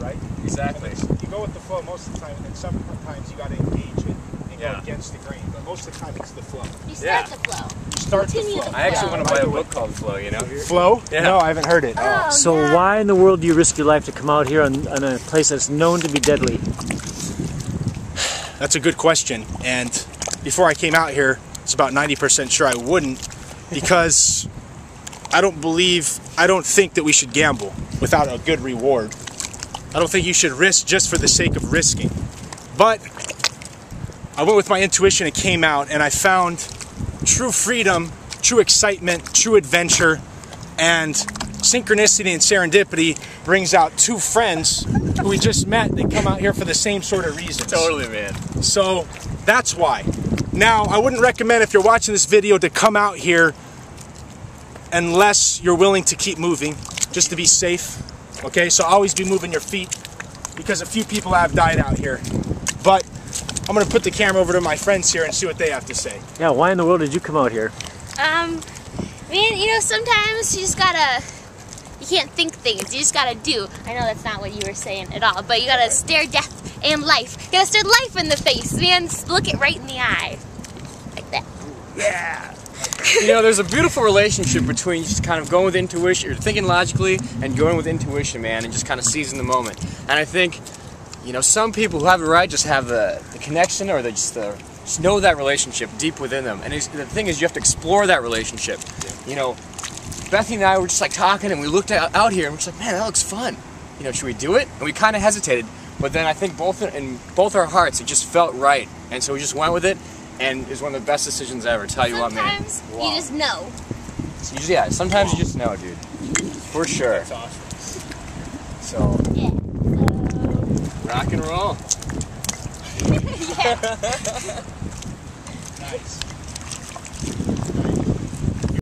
right? Exactly. You go with the flow most of the time, and then sometimes you got to engage it and go against the grain. But most of the time, it's the flow. You start the flow. You start the flow. I actually want to buy a book called Flow, you know? Flow? Yeah. No, I haven't heard it. Oh, So why in the world do you risk your life to come out here on a place that's known to be deadly? That's a good question. And before I came out here, it's about 90% sure I wouldn't, because I don't think that we should gamble without a good reward. I don't think you should risk just for the sake of risking. But I went with my intuition and came out, and I found true freedom, true excitement, true adventure, and synchronicity and serendipity brings out two friends who we just met. They come out here for the same sort of reasons. Totally, man. So that's why. Now, I wouldn't recommend, if you're watching this video, to come out here unless you're willing to keep moving, just to be safe. Okay, so always be moving your feet, because a few people have died out here. But I'm gonna put the camera over to my friends here and see what they have to say. Yeah, why in the world did you come out here? Man, you know, sometimes you just gotta, you can't think things, you just gotta do. I know that's not what you were saying at all, but you gotta stare death and life. You gotta stare life in the face, man. Look it right in the eye. Like that. Yeah. You know, there's a beautiful relationship between just kind of going with intuition, or thinking logically, and going with intuition, man, and just kind of seizing the moment. And I think, you know, some people who have it right just have the connection, or they just know that relationship deep within them. And the thing is, you have to explore that relationship. You know, Bethany and I were just like talking, and we looked out here, and we're just like, man, that looks fun. You know, should we do it? And we kind of hesitated, but then I think in both our hearts, it just felt right, and so we just went with it. And it's one of the best decisions ever. Tell you what, man. Sometimes you just know. Yeah, sometimes you just know, dude. For sure. That's awesome. So, Yeah. rock and roll. Yeah. Nice.